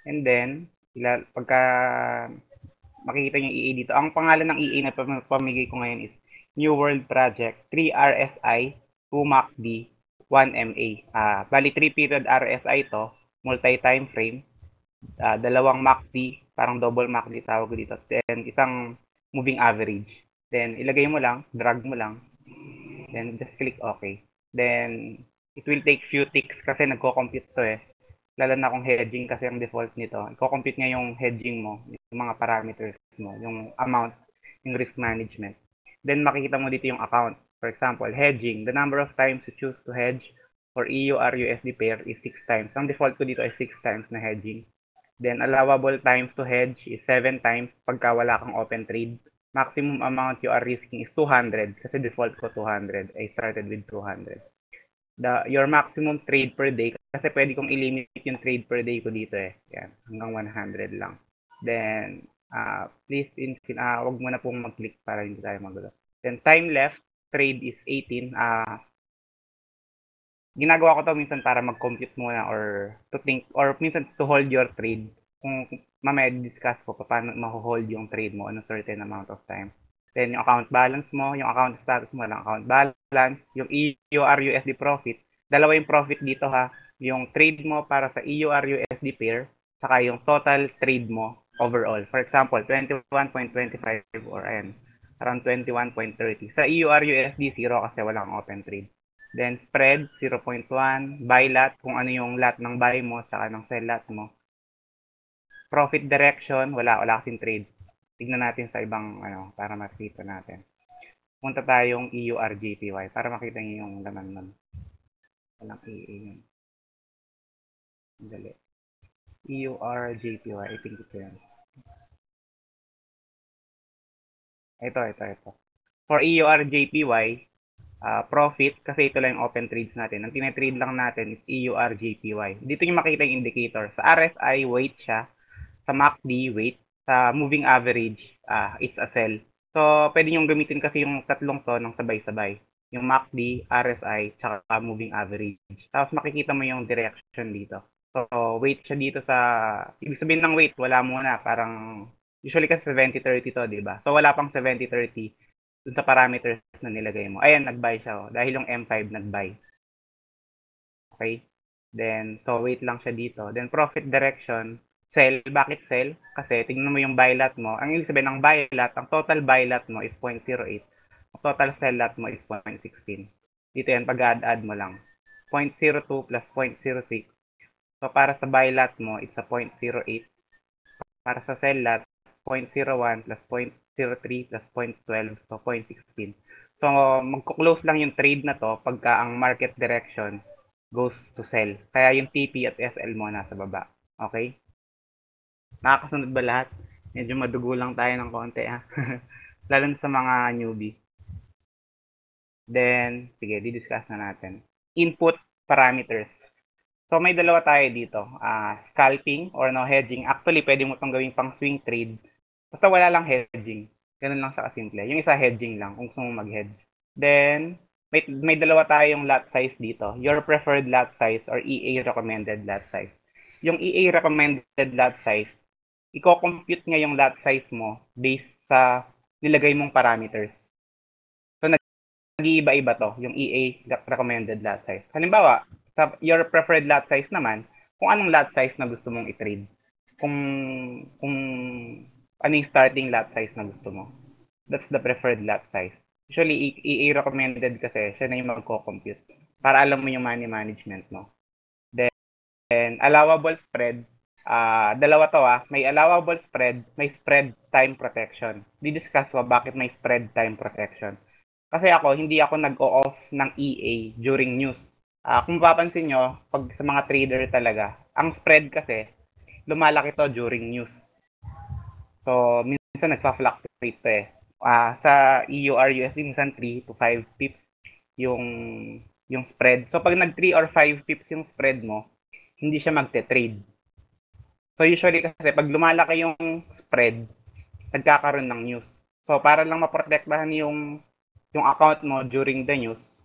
And then, pagka makikita nyo yung EA dito, ang pangalan ng EA na pamigay ko ngayon is New World Project 3 RSI 2 MACD 1 MA. Bali 3 period RSI to, multi-time frame, dalawang MACD, parang double MACD tawag dito, then isang moving average. Then ilagay mo lang, drag mo lang, then just click OK. Then it will take few ticks kasi nagko-compute to eh. Lalo na kung hedging kasi ang default nito. Iko-compute niya yung hedging mo, yung mga parameters mo, yung amount, yung risk management. Then makikita mo dito yung account. For example, hedging. The number of times you choose to hedge for EUR-USD pair is 6 times. Ang default ko dito ay 6 times na hedging. Then allowable times to hedge is 7 times pagka wala kang open trade. Maximum amount you are risking is 200 kasi default ko 200. I started with 200. Your maximum trade per day kasi pwede kong i-limit yung trade per day ko dito eh. Yan, hanggang 100 lang. Then, please, wag mo na pong mag-click para hindi tayo magulo. Then, time left, trade is 18. Ginagawa ko to minsan para mag-compute muna or to think, or minsan to hold your trade. Kung mamaya discuss ko paano ma-hold yung trade mo on a certain amount of time. Then, yung account balance mo, yung account status mo lang, account balance, yung EUR-USD profit. Dalawa yung profit dito ha. Yung trade mo para sa EUR-USD pair, saka yung total trade mo overall. For example, 21.25 or ayan, around 21.30. Sa EUR-USD, 0 kasi walang open trade. Then, spread, 0.1. Buy lot, kung ano yung lot ng buy mo, saka ng sell lot mo. Profit direction, wala kasing trade. Tignan natin sa ibang para makita natin. Punta tayong EURJPY para makita niyo yung laman nun. Walang EA yun. Dali. EURJPY, I think ito yan. Ito. For EURJPY, profit, kasi ito lang yung open trades natin. Ang tinetrade lang natin is EURJPY. Dito yung makita yung indicator. Sa RSI, weight siya. Sa MACD, weight. Sa moving average, it's a sell. So, pwede nyo gamitin kasi yung tatlong to ng sabay-sabay. Yung MACD, RSI, tsaka moving average. Tapos makikita mo yung direction dito. So, weight siya dito sa, ibig sabihin ng weight, wala muna. Parang, usually kasi 70-30 to, di ba? So, wala pang 70-30 dun sa parameters na nilagay mo. Ayan, nag-buy siya. Dahil yung M5 nag-buy. Okay? Then, so wait lang siya dito. Then, profit direction, sell. Bakit sell? Kasi, tingnan mo yung buy lot mo. Ang ibig sabihin ng buy lot, ang total buy lot mo is 0.08. Ang total sell lot mo is 0.16. Dito yan, pag-add mo lang. 0.02 plus 0.06. So, para sa buy lot mo, it's a 0.08. Para sa sell lot, 0.01 plus 0.03 plus 0.12. So, 0.16. So, magko-close lang yung trade na to pagka ang market direction goes to sell. Kaya yung TP at SL mo nasa baba. Okay? Nakakasunod ba lahat? Medyo madugo lang tayo ng konti ha. Lalo na sa mga newbie. Then, sige, di-discuss na natin. Input parameters. So, may dalawa tayo dito. Scalping or no hedging. Actually, pwede mo itong gawing pang swing trade. Basta wala lang hedging. Ganun lang siya kasimple. Yung isa hedging lang kung gusto mo mag-hedge. Then, may dalawa tayong lot size dito. Your preferred lot size or EA recommended lot size. Yung EA recommended lot size, i-compute nga yung lot size mo based sa nilagay mong parameters. So, nag-iiba-iba to, yung EA recommended lot size. Halimbawa, sa your preferred lot size naman, kung anong lot size na gusto mong i-trade. Kung ano yung starting lot size na gusto mo. That's the preferred lot size. Usually, EA recommended kasi siya na yung magko-compute para alam mo yung money management mo. Then, allowable spread, dalawa to may allowable spread, may spread time protection. Di-discuss ko bakit may spread time protection. Kasi ako, hindi ako nag-o-off ng EA during news. Kung mapapansin nyo, pag sa mga trader talaga, ang spread kasi, lumalaki to during news. So, minsan nagpa-fluctuate to eh. Sa EUR-USD, minsan 3 to 5 pips yung spread. So, pag nag 3 or 5 pips yung spread mo, hindi siya magte-trade. So, usually kasi, pag lumalaki yung spread, nagkakaroon ng news. So, para lang maprotektahan yung account mo during the news,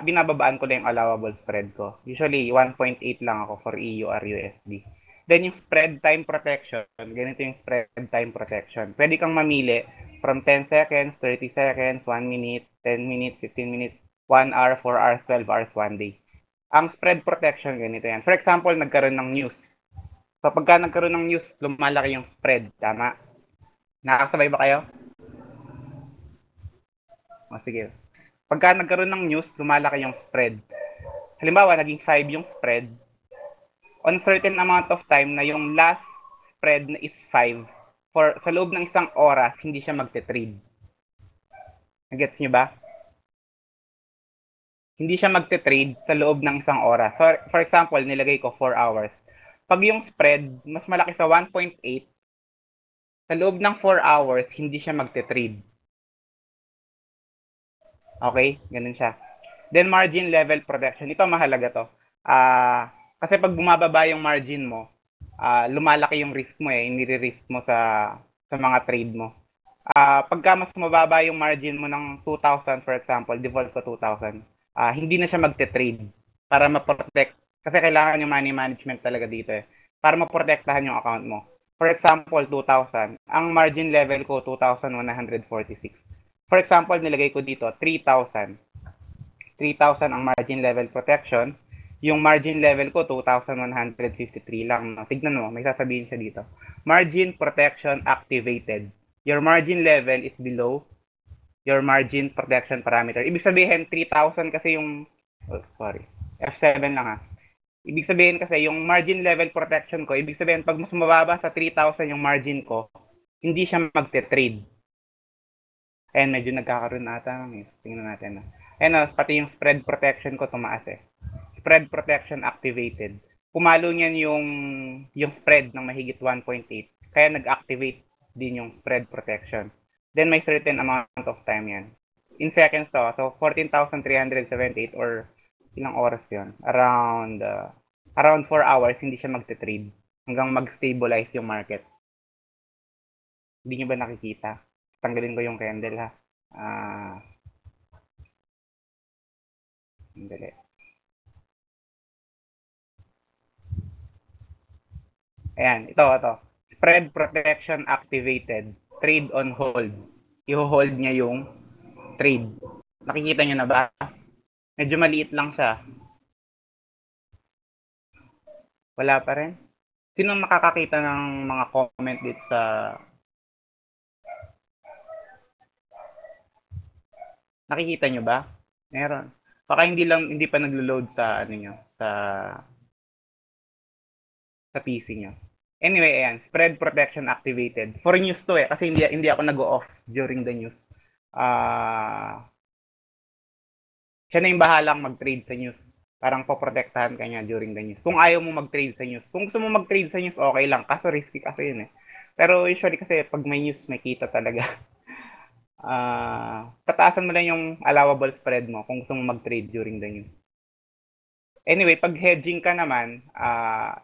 binababaan ko lang yung allowable spread ko. Usually, 1.8 lang ako for EUR-USD. Then yung spread time protection, ganito yung spread time protection. Pwede kang mamili from 10 seconds, 30 seconds, 1 minute, 10 minutes, 15 minutes, 1 hour, 4 hours, 12 hours, 1 day. Ang spread protection, ganito yan. For example, nagkaroon ng news. So pagka nagkaroon ng news, lumalaki yung spread. Tama? Nakakasabay ba kayo? O sige. Pagka nagkaroon ng news, lumalaki yung spread. Halimbawa, naging 5 yung spread. On certain amount of time na yung last spread na is 5, sa loob ng isang oras, hindi siya magte-trade. Nagets nyo ba? Hindi siya magte-trade sa loob ng isang oras. For example, nilagay ko 4 hours. Pag yung spread, mas malaki sa 1.8, sa loob ng 4 hours, hindi siya magte-trade. Okay? Ganun siya. Then, margin level protection. Ito, mahalaga to. Kasi pag bumababa yung margin mo, lumalaki yung risk mo inire-risk mo sa mga trade mo. Pagka mas mababa yung margin mo ng 2,000, for example, default ko 2,000, hindi na siya magte-trade para ma-protect. Kasi kailangan yung money management talaga dito para ma-protektahan yung account mo. For example, 2,000. Ang margin level ko, 2,146. For example, nilagay ko dito, 3,000. 3,000 ang margin level protection. Yung margin level ko, 2,153 lang. No? Tignan mo, may sasabihin siya dito. Margin protection activated. Your margin level is below your margin protection parameter. Ibig sabihin, 3,000 kasi yung, sorry, F7 lang ha. Ibig sabihin kasi, yung margin level protection ko, ibig sabihin, pag mas mababa sa 3,000 yung margin ko, hindi siya magte-trade. Ayan, medyo nagkakaroon ata ng news. Tingnan natin. Ayan, pati yung spread protection ko tumaas Spread protection activated. Pumalo niyan yung spread ng mahigit 1.8. Kaya nag-activate din yung spread protection. Then may certain amount of time yan. In seconds to. So 14,378 or ilang oras yon? Around 4 hours hindi siya magte-trade hanggang mag-stabilize yung market. Hindi nyo ba nakikita? Tanggalin ko yung candle ha. Dali. Ayan, ito. Spread protection activated. Trade on hold. I-hold niya yung trade. Nakikita nyo na ba? Medyo maliit lang siya. Wala pa rin? Sino makakakita ng mga comment dito sa... Nakikita nyo ba? Meron. Baka hindi pa naglo-load sa ano nyo, sa PC nyo. Anyway, ayan, spread protection activated. For news to kasi hindi ako nag-off during the news. Siya na yung bahalang mag-trade sa news. Parang poprotektahan ka niya during the news. Kung ayaw mo mag-trade sa news. Kung gusto mo mag-trade sa news, okay lang. Kaso risky kasi yun Pero usually kasi pag may news, may kita talaga. Tataasan mo lang yung allowable spread mo kung gusto mo mag-trade during the news. Anyway, pag hedging ka naman,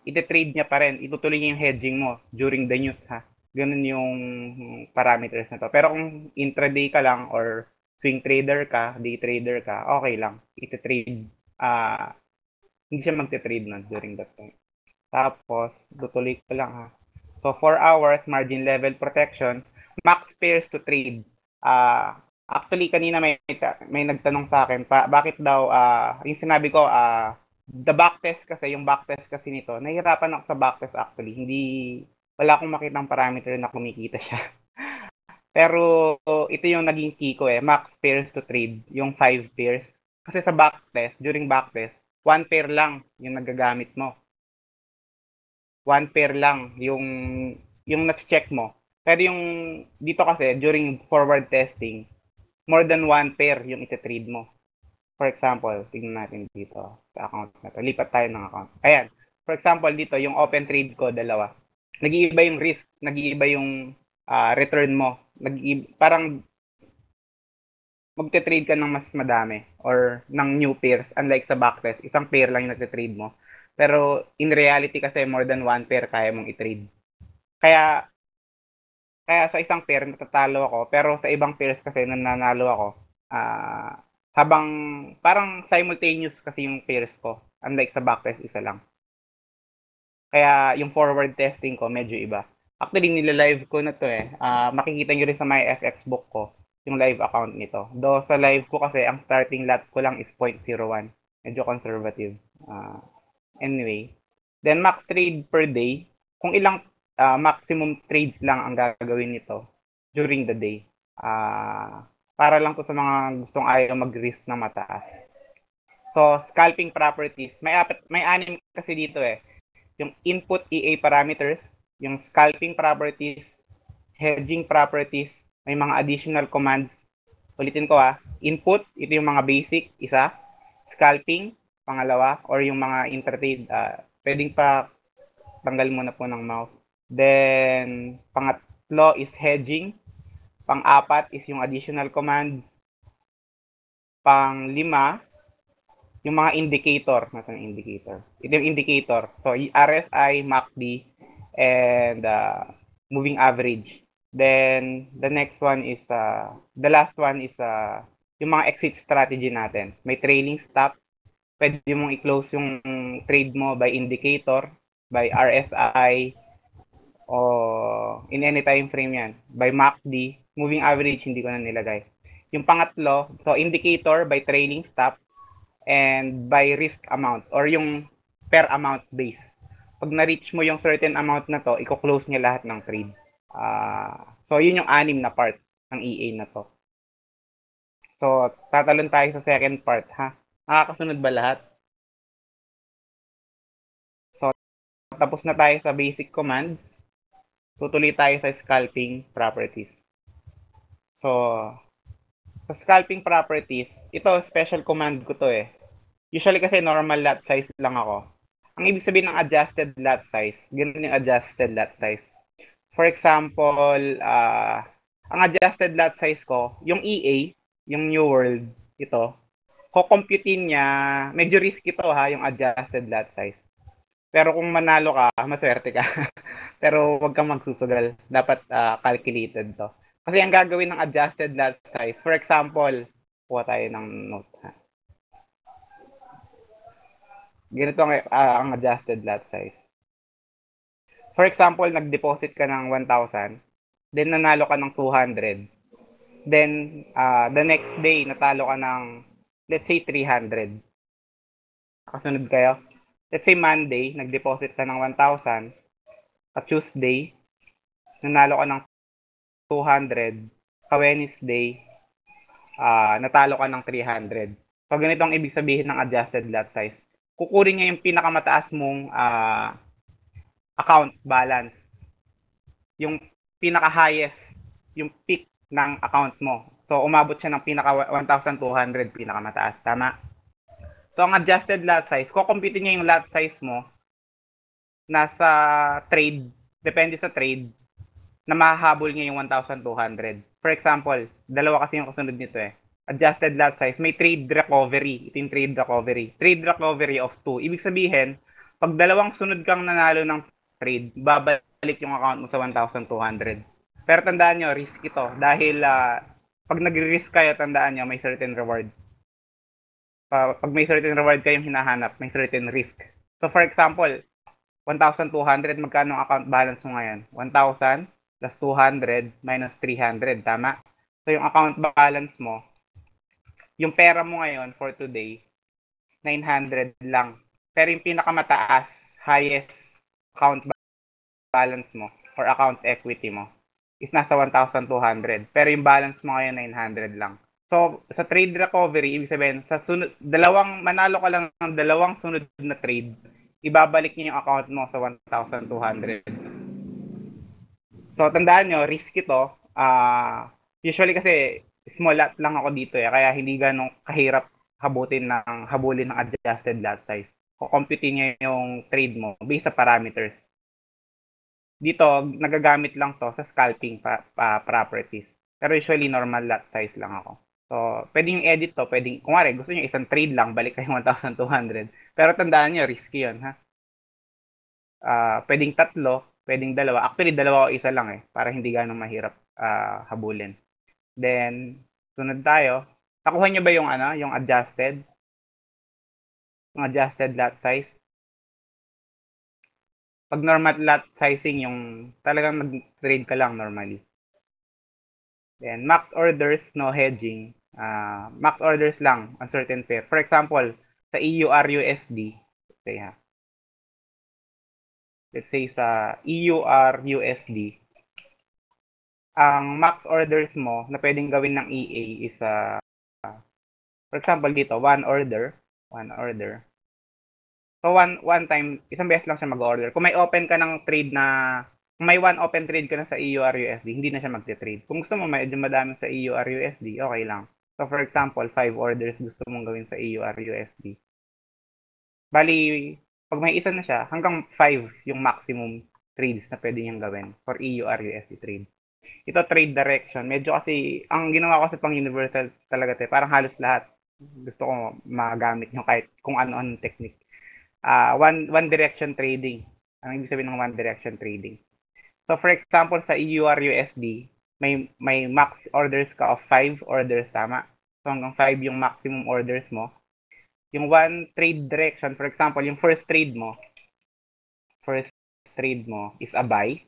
ite-trade niya pa rin. Itutuloy niya yung hedging mo during the news ha. Ganun yung parameters na to. Pero kung intraday ka lang or swing trader ka, day trader ka, okay lang. Ite-trade. Hindi siya magte-trade nun during that time. Tapos, tutuloy ko lang ha. So, 4 hours, margin level protection, max pairs to trade. Actually, kanina may nagtanong sa akin, bakit daw, yung sinabi ko, the backtest kasi, yung backtest kasi nito, nahihirapan ako sa backtest actually. Wala akong makitang parameter na kumikita siya. Pero ito yung naging key ko max pairs to trade, yung 5 pairs. Kasi sa backtest, during backtest, 1 pair lang yung nagagamit mo. 1 pair lang yung na-check mo. Pero yung dito kasi, during forward testing, more than 1 pair yung iti-trade mo. For example, tingnan natin dito sa account na to. Lipat tayo ng account. Ayan. For example, dito, yung open trade ko, dalawa. Nag-iiba yung risk, nag-iiba yung return mo. Parang magte-trade ka ng mas madami or ng new pairs. Unlike sa backtest, isang pair lang yung nagte-trade mo. Pero in reality kasi more than 1 pair kaya mong i-trade. Kaya sa isang pair natatalo ako, pero sa ibang pairs kasi nananalo ako. Habang parang simultaneous kasi yung pairs ko. Unlike sa backtest, isa lang. Kaya yung forward testing ko medyo iba. Actually, nila-live ko na to eh. Makikita nyo rin sa my FX book ko yung live account nito. Though sa live ko kasi, ang starting lot ko lang is 0.01. Medyo conservative. Anyway. Then, max trade per day. Kung ilang maximum trades lang ang gagawin nito during the day. Para lang to sa mga gustong ayaw mag-risk na mataas. So, scalping properties. May anim kasi dito eh. Yung input EA parameters, yung scalping properties, hedging properties, may mga additional commands. Ulitin ko input, ito yung mga basic, isa. Scalping, pangalawa, or yung mga intertrade, pwedeng pa tanggal muna po ng mouse. Then, pangatlo is hedging. Pang-apat is yung additional commands. Pang-lima, yung mga indicator. Nasaan yung indicator? Ito yung indicator. So, RSI, MACD, and moving average. Then, the next one is, the last one is yung mga exit strategy natin. May trailing stop. Pwede mong i-close yung trade mo by indicator, by RSI, o in any time frame yan. By MACD, moving average, hindi ko na nilagay. Yung pangatlo, so indicator by trailing stop, and by risk amount or yung per amount base. Pag na-reach mo yung certain amount na to, i-close niya lahat ng trade. So, yun yung anim na part ng EA na to. So, tatalon tayo sa second part, ha? Nakakasunod ba lahat? So, tapos na tayo sa basic commands. Tutuloy tayo sa scalping properties. So, sa scalping properties, ito special command ko to eh. Usually kasi normal lot size lang ako. Ang ibig sabihin ng adjusted lot size, ganun yung adjusted lot size. For example, ang adjusted lot size ko, yung EA, yung New World, ito, kukomputin niya, medyo risky to ha, yung adjusted lot size. Pero kung manalo ka, maswerte ka. Pero wag kang magsusugal. Dapat calculated to. Kasi ang gagawin ng adjusted lot size, for example, kuha tayo ng note ha. Ganito ang adjusted lot size. For example, nag-deposit ka ng 1,000, then nanalo ka ng 200. Then, the next day, natalo ka ng, let's say, 300. Kasunod kayo? Let's say, Monday, nag-deposit ka ng 1,000. Tuesday, nanalo ka ng 200. Wednesday, natalo ka ng 300. So, ganito ang ibig sabihin ng adjusted lot size. Kukunin niya yung pinakamataas mong account balance. Yung pinaka-highest, yung peak ng account mo. So, umabot siya ng pinaka 1,200, pinakamataas. Tama? So, ang adjusted lot size, kukumputin niya yung lot size mo nasa trade, depende sa trade, na mahahabol niya yung 1,200. For example, dalawa kasi yung kasunod nito eh. Adjusted lot size, may trade recovery. Ito yung trade recovery. Trade recovery of 2. Ibig sabihin, pag dalawang sunod kang nanalo ng trade, babalik yung account mo sa 1,200. Pero tandaan nyo, risk ito. Dahil pag nag-risk kayo, tandaan nyo, may certain reward. Pag may certain reward kayong hinahanap, may certain risk. So for example, 1,200, magkano ang account balance mo ngayon? 1,000 plus 200 minus 300, tama? So yung account balance mo, yung pera mo ngayon for today, 900 lang. Pero yung pinakamataas, highest account balance mo or account equity mo is nasa 1,200. Pero yung balance mo ngayon, 900 lang. So, sa trade recovery, ibig sabihin, sa manalo ka lang ng dalawang sunod na trade, ibabalik niya yung account mo sa 1,200. So, tandaan nyo, risky to. Usually kasi, small lot lang ako dito kaya hindi ganong kahirap habulin ng adjusted lot size. Kukumputin niya yung trade mo based sa parameters. Dito, nagagamit lang to sa scalping properties. Pero usually, normal lot size lang ako. So, pwedeng edit to, kung gusto niyo isang trade lang, balik kayo 1,200. Pero tandaan niyo, risky yun, ha? Pwedeng tatlo, pwedeng dalawa. Actually, dalawa o isa lang para hindi ganong mahirap habulin. Then, sunod tayo. Nakuha niyo ba yung adjusted? Yung adjusted lot size? Pag normal lot sizing, yung talagang nag-trade ka lang normally. Then, max orders, no hedging. Max orders lang on certain pair. For example, sa EUR-USD, let's say sa EUR-USD, ang max orders mo na pwedeng gawin ng EA is, for example, dito, one order. So, one time, isang beses lang siya mag-order. Kung may open ka ng trade na, kung may one open trade ka na sa EUR-USD, hindi na siya magte-trade. Kung gusto mo medyo madami sa EUR-USD, okay lang. So, for example, 5 orders gusto mong gawin sa EUR-USD. Bali, pag may isa na siya, hanggang 5 yung maximum trades na pwede niyang gawin for EUR-USD trade. Ito, trade direction. Medyo kasi, ang ginawa ko sa pang universal talaga, parang halos lahat gusto ko magamit yung kahit kung ano-anong technique. One direction trading. Ang ibig sabihin ng one direction trading. So for example sa EUR-USD, may max orders ka of 5 orders, tama? So hanggang 5 yung maximum orders mo. Yung one trade direction, for example, yung first trade mo is a buy.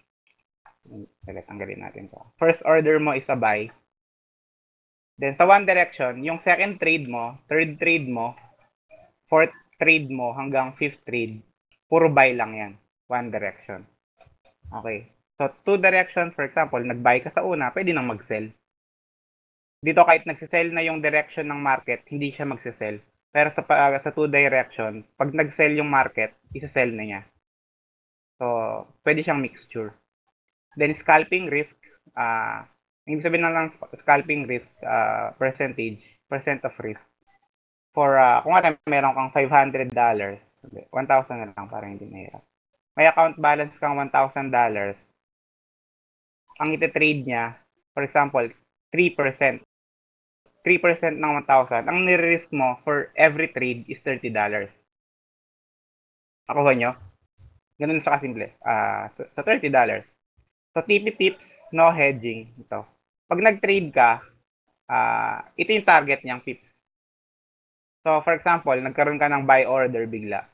Tanggalin natin to. First order mo is a buy. Then sa one direction, yung second trade mo, third trade mo, fourth trade mo hanggang fifth trade, puro buy lang yan. One direction. Okay. So, two direction, for example, nag-buy ka sa una, pwede nang mag-sell. Dito kahit nagsisell na yung direction ng market, hindi siya magsisell. Pero sa two direction, pag nag-sell yung market, isa-sell na niya. So, pwede siyang mixture. Then, scalping risk, ibig sabihin na lang scalping risk, percent of risk. For, kung ano, meron kang $500, 1,000 na lang para hindi mahirap. May account balance kang $1,000, ang iti-trade niya, for example, 3%. 3% ng 1,000, ang nire-risk mo for every trade is $30. Nakuha nyo? Ganun sa kasimple. So $30. So, TP pips, no hedging. Ito. Pag nag-trade ka, ito yung target niyang pips. So, for example, nagkaroon ka ng buy order bigla.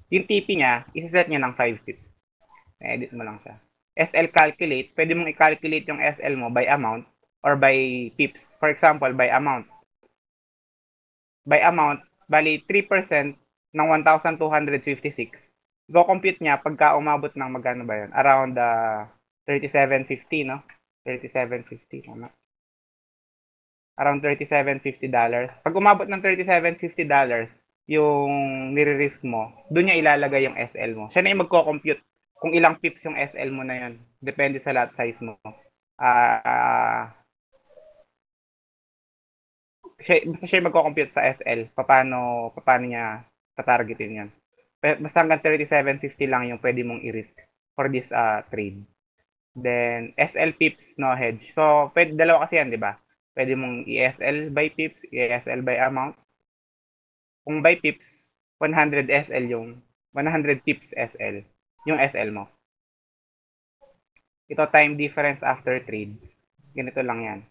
Yung TP niya, isa-set niya ng 5 pips. Na-edit mo lang siya. SL calculate, pwede mong i-calculate yung SL mo by amount or by pips. For example, by amount. By amount, bali 3% ng 1,256. Go-compute niya pagka umabot ng magkano ba yun? Around 37.50, no? 37.50, tama? Around $37.50. Pag umabot ng $37.50, yung nire-risk mo, doon niya ilalagay yung SL mo. Siya na yung magko-compute kung ilang pips yung SL mo na yun. Depende sa lot size mo. Basta siya yung magko-compute sa SL. Paano niya tatargetin yan. Basta hanggang 37.50 lang yung pwede mong i-risk for this trade. Then, SL pips, no hedge. So, dalawa kasi yan, di ba? Pwede mong i-SL by pips, i-SL by amount. Kung by pips, 100 SL yung 100 pips SL yung SL mo. Ito time difference after trade. Ganito lang yan.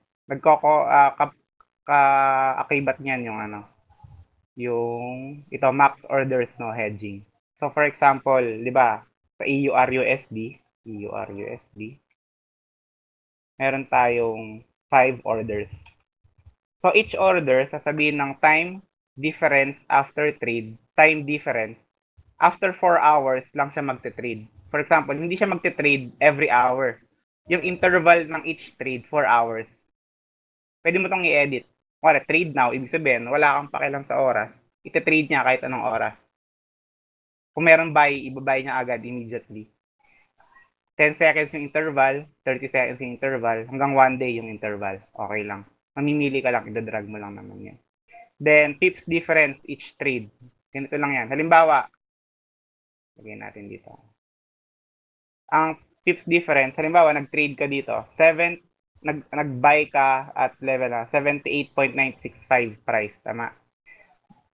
Kaakibat niyan yung yung ito max orders, no hedging. So for example, 'di ba, sa EUR-USD, meron tayong 5 orders. So each order, sasabihin ng time difference after trade, time difference, after 4 hours lang siya magte-trade. For example, hindi siya magte-trade every hour. Yung interval ng each trade, 4 hours. Pwede mo tong i-edit. Wala, trade now, ibig sabihin, wala kang pakialam sa oras. Ite-trade niya kahit anong oras. Kung meron buy, ibabuy niya agad immediately. 10 seconds yung interval, 30 seconds yung interval, hanggang 1 day yung interval. Okay lang. Mamimili ka lang, idadrag mo lang naman yan. Then, pips difference each trade. Ganito lang yan. Halimbawa, lagyan natin dito. Ang pips difference, halimbawa, nag-trade ka dito. Nag-buy ka at level na 78.965 price. Tama?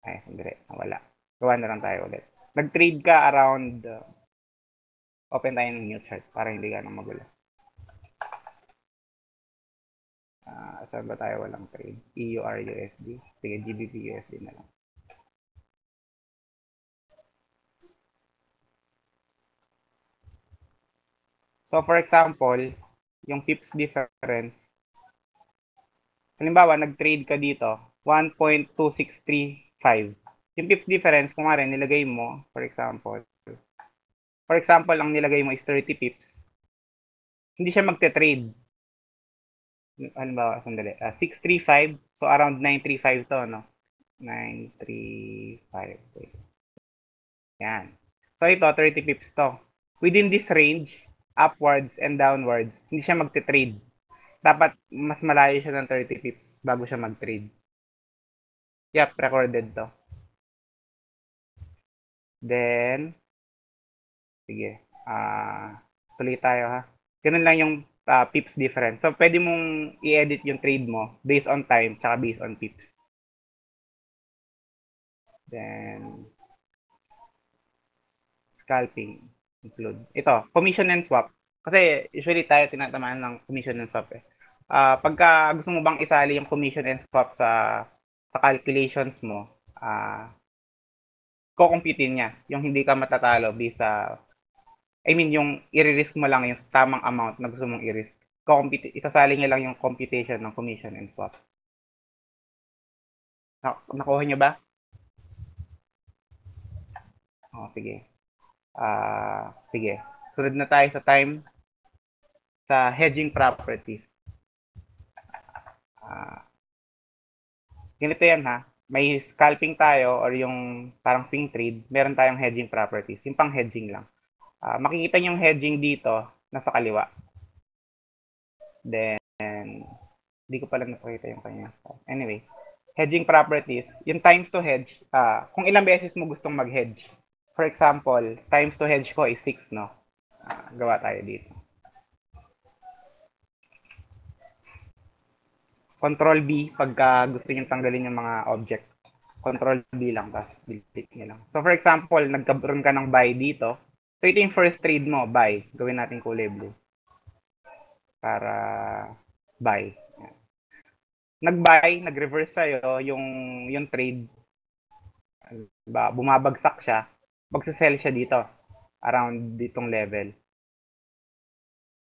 Ay, sandali. Wala. Gawa na lang tayo ulit. Nag-trade ka around, open tayo ng new chart para hindi ka nang magulo. Saan ba tayo walang trade? EUR-USD. Sige, GBP-USD na lang. So, for example, yung pips difference, halimbawa, nag-trade ka dito, 1.2635. Yung pips difference, kung nga rin, nilagay mo, for example, ang nilagay mo is 30 pips, hindi siya magte-trade. Halimbawa, sandali, 635, so around 935 to, no? 935. Yan. So, ito, 30 pips to. Within this range, upwards and downwards, hindi siya magte-trade. Dapat mas malayo siya ng 30 pips bago siya mag-trade. Yep, recorded to. Then, sige. Tuloy tayo ha. Ganun lang yung pips difference. So, pwede mong i-edit yung trade mo based on time tsaka based on pips. Then, scalping. Include. Ito, commission and swap. Kasi usually tayo tinatamaan ng commission and swap eh. Pagka gusto mo bang isali yung commission and swap sa calculations mo, kukumputin niya yung hindi ka matatalo based sa, I mean, yung i-risk mo lang yung tamang amount na gusto mong i-risk. Isasali niya lang yung computation ng commission and swap. Nakuha niyo ba? Sige. Sige. Sunod na tayo sa time sa hedging properties. Ganito yan ha. May scalping tayo or yung parang swing trade, meron tayong hedging properties. Yung pang hedging lang. Makikita niyo yung hedging dito, nasa kaliwa. Then, hindi ko pala nakita yung kanya. Anyway, hedging properties, yung times to hedge, kung ilang beses mo gustong mag-hedge. For example, times to hedge ko is 6, no? Gawa tayo dito. Control B pagka gusto niyo tanggalin yung mga object. Control B lang, tapos delete niyo lang. So, for example, nagkaroon ka ng buy dito. So, ito yung first trade mo, buy. Gawin natin kulay blue. Para buy. Nag-buy, nag-reverse sa'yo yung trade. Bumabagsak siya. Magsasell siya dito. Around ditong level.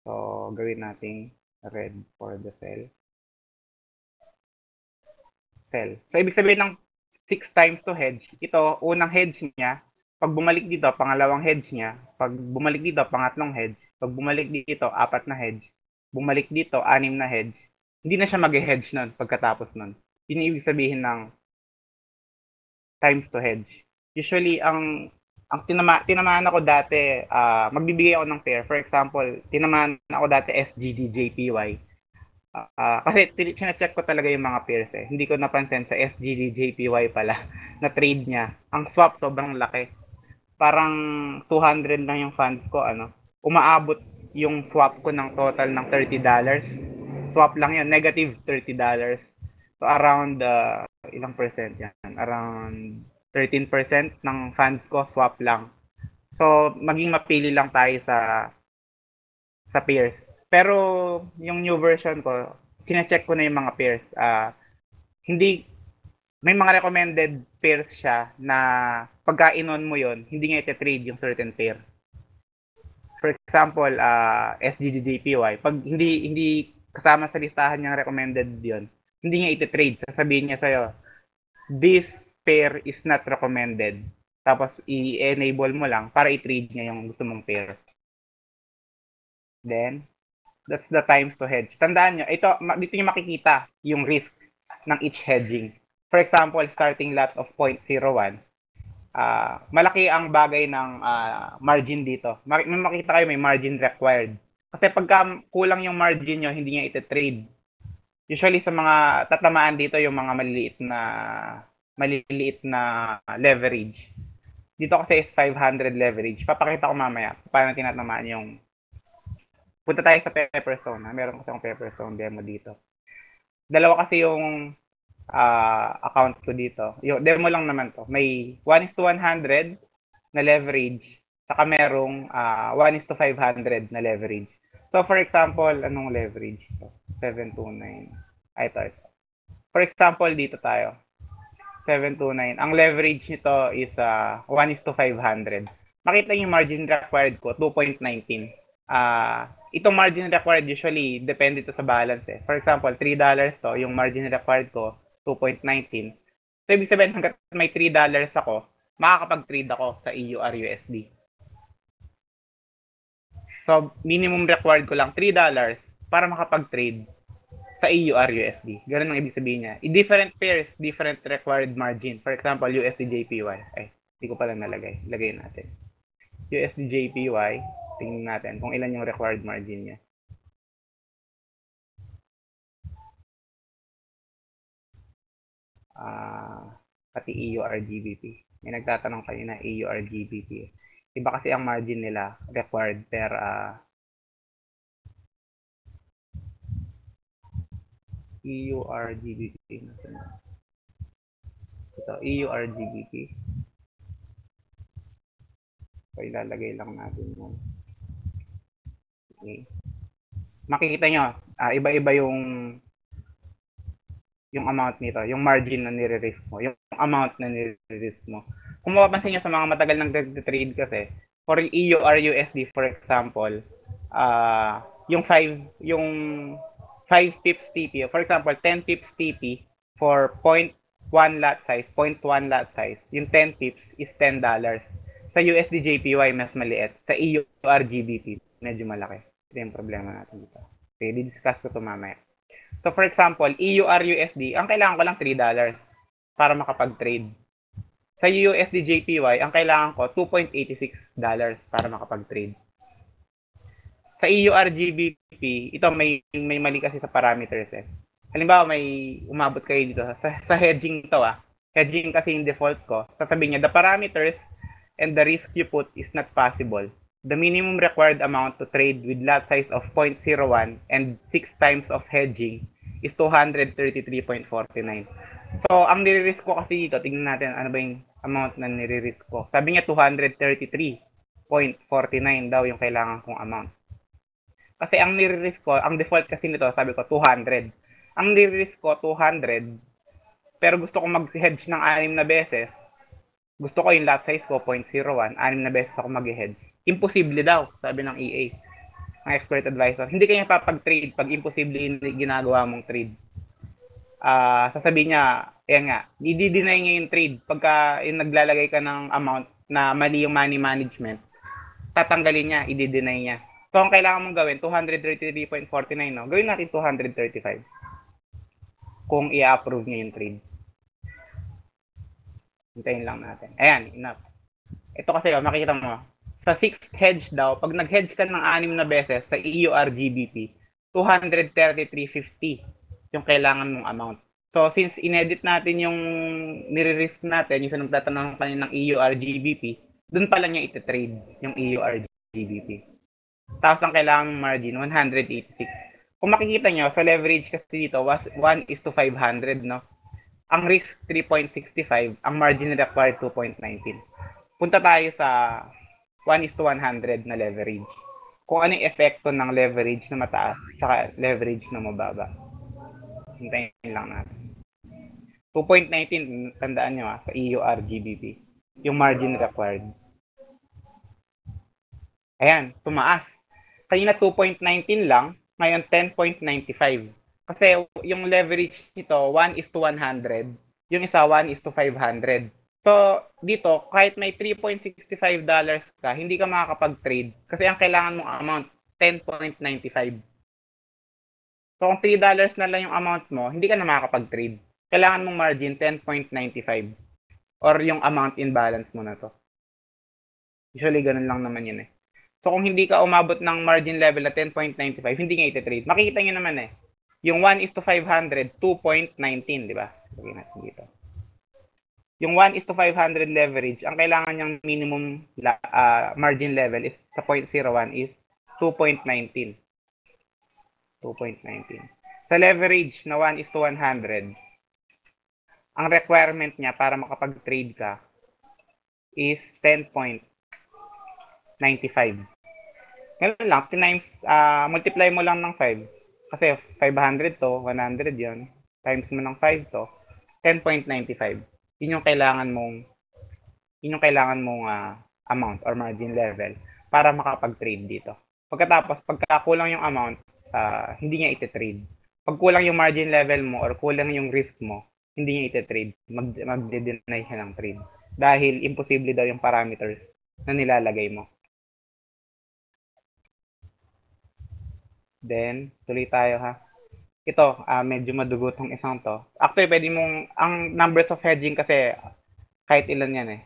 So, gawin natin red for the sell. Sell. So, ibig sabihin ng 6 times to hedge. Ito, unang hedge niya. Pag bumalik dito, pangalawang hedge niya. Pag bumalik dito, pangatlong hedge. Pag bumalik dito, 4 na hedge. Bumalik dito, 6 na hedge. Hindi na siya mag-hedge nun pagkatapos nun. Yun yung ibig sabihin ng times to hedge. Usually, ang tinamaan ako dati, magbibigay ako ng pair. For example, tinamaan ako dati SGD-JPY. Kasi sina-check ko talaga yung mga pairs eh. Hindi ko napansin sa SGD-JPY pala na trade niya. Ang swap sobrang laki. Parang 200 lang yung funds ko, umaabot yung swap ko ng total ng $30. Swap lang yun, negative $30. So around, ilang percent yan? Around 13% ng funds ko, swap lang. So, maging mapili lang tayo sa pairs. Pero, yung new version ko, sine-check ko na yung mga pairs. May mga recommended pairs siya na pagka in-on mo yon, hindi nga ite-trade yung certain pair. For example, SGD-JPY. Pag hindi kasama sa listahan niyang recommended yon, hindi niya ite-trade. Sasabihin niya sa'yo, this pair is not recommended. Tapos, i-enable mo lang para i-trade niya yung gusto mong pair. Then, that's the times to hedge. Tandaan nyo, dito nyo makikita yung risk ng each hedging. For example, starting lot of 0.01. Malaki ang bagay ng margin dito. May makita kayo may margin required. Kasi pagka kulang yung margin nyo, hindi nyo ite-trade. Usually sa mga tatamaan dito yung mga maliliit na leverage. Dito kasi is 500 leverage. Papakita ko mamaya paano tinatamaan yung. Punta tayo sa Pepperstone. Meron kasi akong Pepperstone demo dito. Dalawa kasi yung account ko dito. Yung demo lang naman to. May 1:100 na leverage. Saka merong 1:500 na leverage. So for example, anong leverage? 729. Ito. For example, dito tayo. 729. Ang leverage nito is 1:500. Makita yung margin required ko, 2.19. Itong margin required usually depende ito sa balance eh. For example, $3 to, yung margin required ko 2.19. So ibig sabihin hangga't may $3 ako, makakapag-trade ako sa EURUSD. So minimum required ko lang $3 para makapag-trade sa EURUSD. Ganun ang ibig sabihin niya. In different pairs, different required margin. For example, USD-JPY. Ay, hindi ko pala nalagay. Lagay natin. USD-JPY, tingnan natin kung ilan yung required margin niya. Pati EURGBP. May nagtatanong kayo na EURGBP. Iba kasi ang margin nila required per EURGBP. Ito, EURGBP. So, ilalagay lang natin yan. Okay. Makikita nyo, iba-iba yung amount nito, yung margin na nire-risk mo, yung amount na nire-risk mo. Kung mapapansin nyo sa mga matagal nang trade kasi, for EURUSD, for example, yung 5 pips TP, for example, 10 pips TP for 0.1 lot size, 0.1 lot size, yung 10 pips is $10. Sa USD JPY, mas maliit. Sa EURGBP, medyo malaki. Ito yung problema natin dito. Okay, di-discuss ko ito mamaya. So, for example, EURUSD, ang kailangan ko lang $3 para makapag-trade. Sa USD JPY, ang kailangan ko $2.86 para makapag-trade. Sa EURGBP, ito may mali kasi sa parameters eh. Halimbawa, may umabot kayo dito. Sa hedging ito Hedging kasi yung default ko. Sasabihin niya, the parameters and the risk you put is not possible. The minimum required amount to trade with lot size of 0.01 and 6 times of hedging is 233.49. So, ang nire-risk ko kasi dito, tingnan natin ano ba yung amount na nire-risk ko. Sabi niya 233.49 daw yung kailangan kong amount. Kasi ang nire-risk ko, ang default kasi nito, sabi ko 200. Ang nire-risk ko 200, pero gusto ko mag-hedge ng 6 na beses. Gusto ko yung lot size ko 0.01, 6 na beses ako mag-hedge. Imposible daw, sabi ng EA, ng expert advisor. Hindi kanya papag-trade pag imposible yung ginagawa mong trade. Sasabihin niya, ayan nga, i-deny niya yung trade pagka yung naglalagay ka ng amount na mali yung money management. Tatanggalin niya, i-deny niya. So, ang kailangan mong gawin, 233.49, no? Gawin natin 235 kung i-approve niya yung trade. Hintayin lang natin. Ayan, enough. Ito kasi, makikita mo, sa 6th hedge daw, pag nag-hedge ka ng 6 na beses sa EURGBP, 233.50 yung kailangan mong amount. So, since inedit natin yung nire-risk natin, yung sa nagtatanong kanina ng EURGBP, dun pala niya iti-trade yung EURGBP. Tapos ang kailangan mong margin, 186. Kung makikita nyo, sa leverage kasi dito, was 1:500, no? Ang risk, 3.65. Ang margin required, 2.19. Punta tayo sa 1:100 na leverage. Kung ano yung epekto ng leverage na mataas saka leverage na mababa. Hintayin lang natin. 2.19, tandaan nyo sa EURGBP. Yung margin required. Ayan, tumaas. Kanina 2.19 lang, ngayon 10.95. Kasi yung leverage nito, 1:100. Yung isa, 1:500. So, dito, kahit may $3.65 ka, hindi ka makakapag-trade kasi ang kailangan mong amount, 10.95. So, kung $3 na lang yung amount mo, hindi ka na makakapag-trade. Kailangan mong margin, 10.95. Or yung amount in balance mo na to. Usually, ganun lang naman yun eh. So, kung hindi ka umabot ng margin level na 10.95, hindi nga iti-trade. Makikita nyo naman eh. Yung 1:500, 2.19, di ba? Sabihin natin dito. Yung 1:500 leverage, ang kailangan niyang minimum margin level is sa 0.01 is 2.19. 2.19. Sa leverage na 1:100, ang requirement niya para makapag-trade ka is 10.95. Ganun lang, times, multiply mo lang ng 5. Kasi 500 to, 100 yon. Times mo ng 5 to, 10.95. Yun yung kailangan mong amount or margin level para makapag-trade dito. Pagkatapos, pagka kulang yung amount, hindi niya ite-trade. Pag kulang yung margin level mo or kulang yung risk mo, hindi niya ite-trade. Magde-deny siya ng trade. Dahil imposible daw yung parameters na nilalagay mo. Then, tuloy tayo ha. Ito, medyo madugo tong isang to. Actually, pwede mong, ang numbers of hedging kasi kahit ilan yan eh.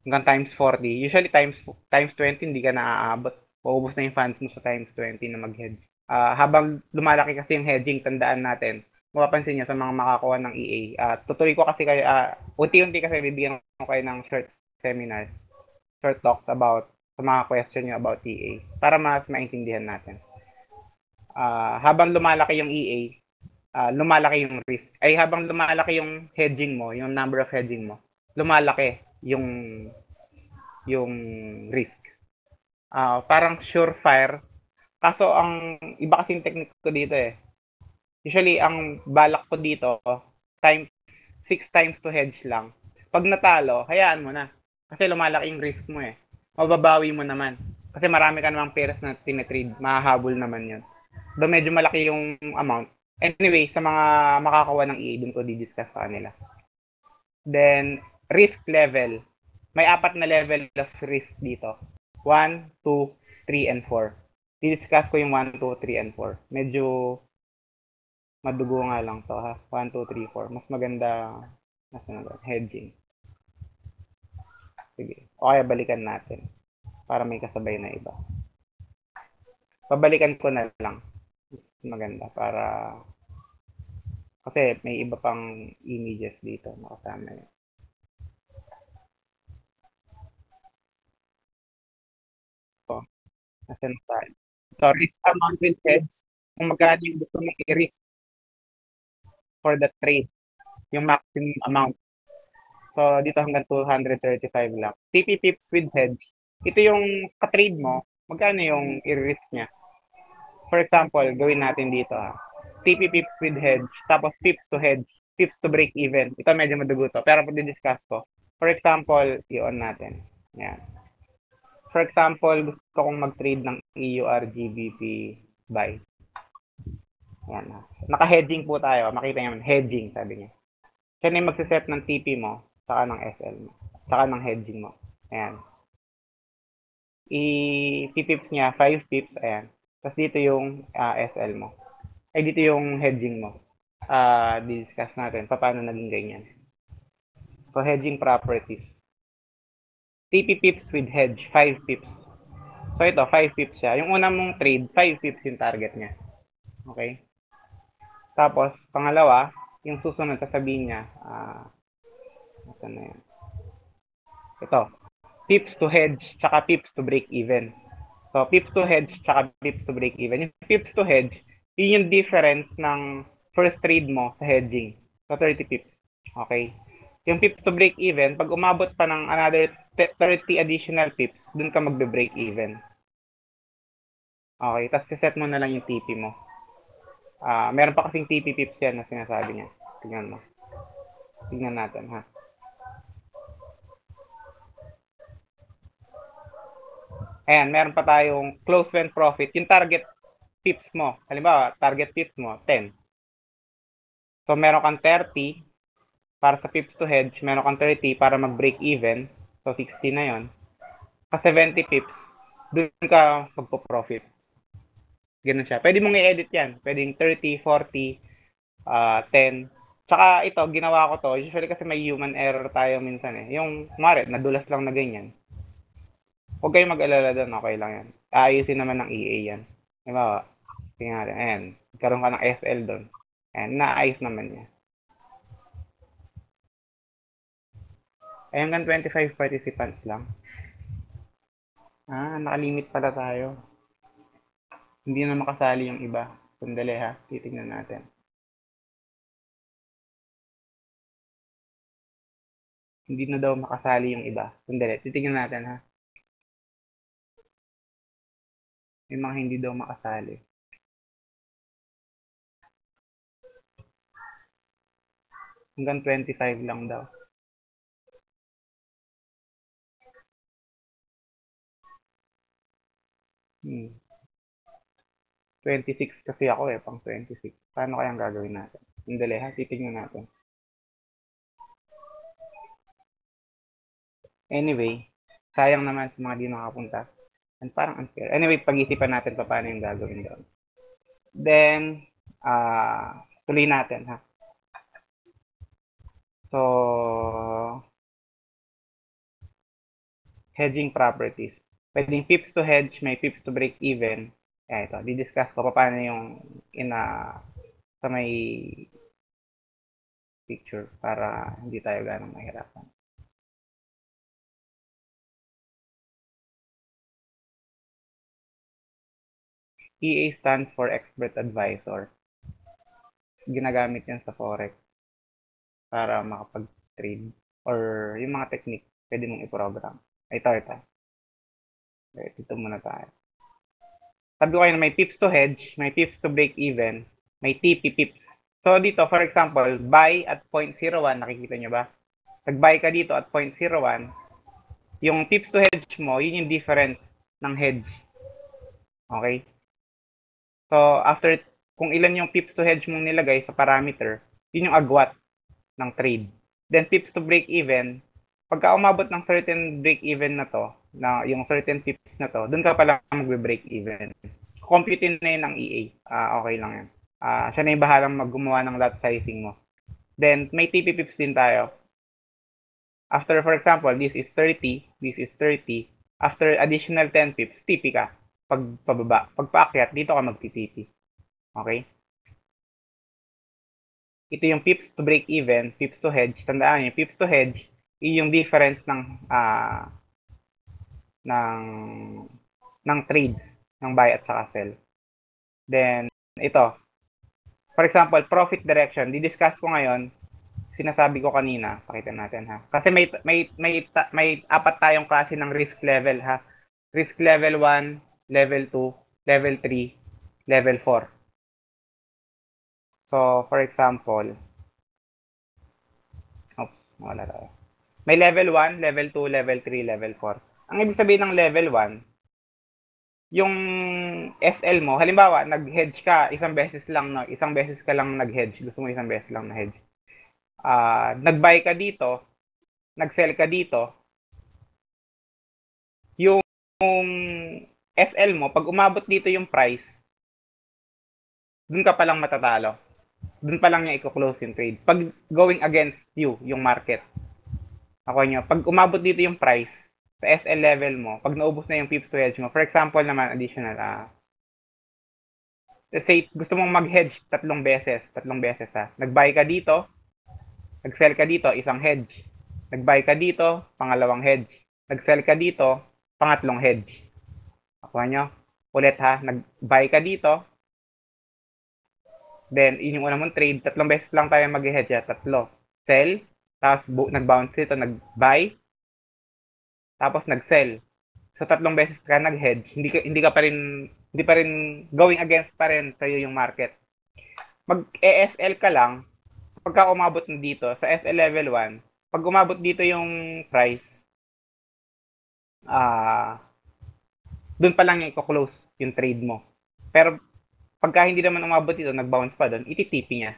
Hanggang times 40. Usually times 20 hindi ka naaabot. Maubos na yung funds mo sa times 20 na mag-hedge. Habang lumalaki kasi yung hedging, tandaan natin, mapapansin nyo sa mga makakuha ng EA. Tutuloy ko kasi kayo, unti-unti kasi bibigyan ko kayo ng short seminars, short talks about sa mga question nyo about EA para mas maintindihan natin. Habang lumalaki yung EA, lumalaki yung risk. Ay habang lumalaki yung hedging mo, yung number of hedging mo, lumalaki yung risk. Parang surefire. Kaso ang iba kasing technique ko dito eh. Usually ang balak ko dito, 6 times to hedge lang. Pag natalo, hayaan mo na. Kasi lumalaki yung risk mo eh. Mababawi mo naman. Kasi marami ka namang peras na tinitrade. Mahahabol naman yun. Though medyo malaki yung amount. Anyway, sa mga makakawa ng EA, dun ko di-discuss sa kanila. Then, risk level. May 4 na level of risk dito. 1, 2, 3, and 4. Di-discuss ko yung 1, 2, 3, and 4. Medyo madugo nga lang to ha. 1, 2, 3, 4. Mas maganda hedging. Sige. O kaya balikan natin para may kasabay na iba. Pabalikan ko na lang. Mas maganda para kasi may iba pang images dito nakasama yun. So, nasa na tayo? So, risk amount will hedge kung magkano yung gusto mong i-risk for the trade, yung maximum amount. So, dito hanggang 235 lang. TP pips with hedge. Ito yung ka-trade mo, magkano yung i-risk niya. For example, gawin natin dito TP pips with hedge, tapos pips to hedge, pips to break even. Ito medyo madugo to, pero pag-discuss ko. For example, i-on natin. Yan. For example, gusto kong mag-trade ng EUR GBP buy. Yan. Naka-hedging po tayo. Makita nyo, hedging, sabi niya. Siya na yung magsiset ng TP mo, saka ng SL mo, saka ng hedging mo. Ayan. I-pips niya, 5 pips, ayan. Tapos dito yung SL mo. Ay, dito yung hedging mo. Discuss natin paano naging ganyan. So, hedging properties. TP pips with hedge, 5 pips. So, ito, 5 pips siya. Yung una mong trade, 5 pips yung target niya. Okay? Tapos, pangalawa, yung susunod, sasabihin niya, nasa na yan? Ito, pips to hedge, tsaka pips to break even. So, pips to hedge, tsaka pips to break even. Yung pips to hedge, yun yung difference ng first trade mo sa hedging. So, 30 pips. Okay? Yung pips to break even, pag umabot pa ng another 30 additional pips, dun ka magbe-break even. Okay? Tapos, set mo na lang yung TP mo. Meron pa kasing TP pips yan na sinasabi niya. Tingnan mo. Tingnan natin, ha? Ayan, meron pa tayong close when profit. Yung target pips mo. Halimbawa, target pips mo, 10. So, meron kang 30 para sa pips to hedge. Meron kang 30 para mag-break even. So, 60 na yon. Sa 70 pips, dun ka magpo-profit. Ganun siya. Pwede mong i-edit yan. Pwedeng 30, 40, 10. Tsaka ito, ginawa ko to. Usually kasi may human error tayo minsan eh. Yung, kumari, nadulas lang na ganyan. Huwag kayong mag-alala doon. Okay lang yan. Aayusin naman ng EA yan. Diba? Tingnan natin. Ayan. Karoon ka ng SL doon. Ayan. Naayos naman niya. Ay, hanggang 25 participants lang. Nakalimit pala tayo. Hindi na makasali yung iba. Sandali ha. Titignan natin. Hindi na daw makasali yung iba. Sandali. Titignan natin ha. May mga hindi daw makasali. Hanggang 25 lang daw. 26 kasi ako eh, pang 26. Paano kayang gagawin natin? Sandali ha, titignan natin. Anyway, sayang naman sa mga di nakapunta. And parang unfair. Anyway, pag-isipan natin pa paano yung gagawin doon. Then, tuloy natin ha. So, hedging properties. Pwedeng pips to hedge, may pips to break even. Ito, di-discuss ko paano yung sa may picture para hindi tayo ganong mahirapan. EA stands for Expert Advisor. Ginagamit yan sa Forex para makapag-trade or yung mga technique pwede mong i-program. Ito. Okay, dito muna tayo. Sabi ko kayo na may pips to hedge, may pips to break even, may TP pips. So dito, for example, buy at 0.01, nakikita nyo ba? Nag-buy ka dito at 0.01, yung pips to hedge mo, yun yung difference ng hedge. Okay? So, after, kung ilan yung pips to hedge mong nilagay sa parameter, yun yung agwat ng trade. Then, pips to break even, pagka umabot ng certain break even na to, na yung certain pips na to, dun ka pala magbe-break even. Compute na yun ng EA. Okay lang yan. Siya na yung bahalang maggumawa ng lot sizing mo. Then, may TP pips din tayo. After, for example, this is 30, this is 30. After additional 10 pips, TP ka. Pag pababa. Pag paakyat, dito ka magti-TP. Okay? Ito yung pips to break even, pips to hedge. Tandaan niyo, pips to hedge, yung difference ng trade, ng buy at saka sell. Then, ito. For example, profit direction. Di-discuss ko ngayon, sinasabi ko kanina, pakita natin ha. Kasi may apat tayong klase ng risk level ha. Risk level 1, level 2, level 3, level 4. So, for example, wala tayo. May level 1, level 2, level 3, level 4. Ang ibig sabihin ng level 1, yung SL mo, halimbawa, nag-hedge ka isang beses lang, no? Isang beses ka lang nag-hedge. Gusto mo isang beses lang na-hedge. Nag-buy ka dito, nag-sell ka dito, yung SL mo, pag umabot dito yung price, dun ka palang matatalo. Dun pa lang niya i-close yung trade. Pag going against you, yung market. Ako nyo, pag umabot dito yung price, sa SL level mo, pag naubos na yung pips to hedge mo, for example naman, additional, let's say, gusto mong mag-hedge tatlong beses ha. Nag-buy ka dito, nag-sell ka dito, isang hedge. Nag-buy ka dito, pangalawang hedge. Nag-sell ka dito, pangatlong hedge. Ako nyo, ulit ha, nag-buy ka dito, then, yun yung una mong trade, tatlong beses lang tayo mag-hedge ha, tatlo. Sell, tapos nag-bounce dito, nag-buy, tapos nag-sell. So tatlong beses ka nag-hedge, hindi pa rin going against pa rin sa yung market. Mag-ESL ka lang pagka umabot na dito sa SL level 1, pag umabot dito yung price, doon pa lang yung i-close yung trade mo. Pero pagka hindi naman umabot dito, nag-bounce pa doon, ititipi niya.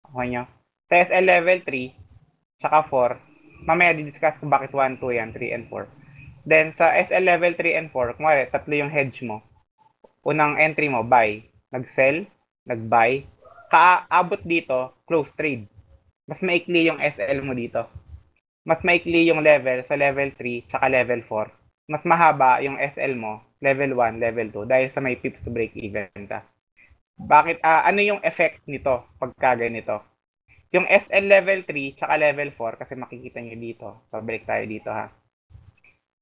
Okay nyo? Sa SL level 3, saka 4, mamaya di-discuss ko bakit 1, 2 yan, 3, and 4. Then, sa SL level 3 and 4, kumari, tatlo yung hedge mo. Unang entry mo, buy. Nag-sell, nag-buy. Kaabot dito, close trade. Mas maikli yung SL mo dito. Mas maikli yung level sa level 3 tsaka level 4. Mas mahaba yung SL mo, level 1, level 2, dahil sa may pips to break even ka. Bakit? Ano yung effect nito pagka ganito? Yung SL level 3 tsaka level 4, kasi makikita nyo dito. Pabalik tayo dito ha.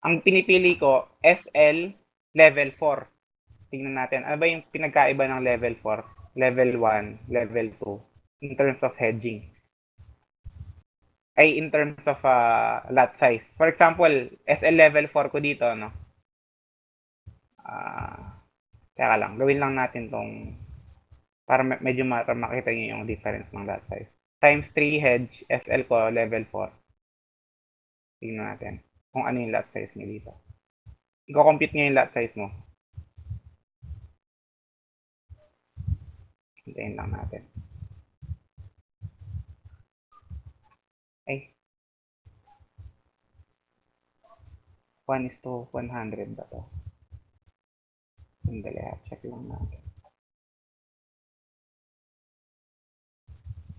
Ang pinipili ko, SL level 4. Tingnan natin, ano ba yung pinagkaiba ng level 4, level 1, level 2, in terms of hedging? Ay, in terms of lot size. For example, SL level 4 ko dito, no? Teka lang, gawin lang natin tong, para medyo makita nyo yung difference ng lot size. Times 3 hedge, SL ko, level 4. Tingnan natin kung ano yung lot size nyo dito. I-compute nyo yung lot size mo. Hintayin lang natin. Ay. 1:100 ba to? Sandali, check lang natin.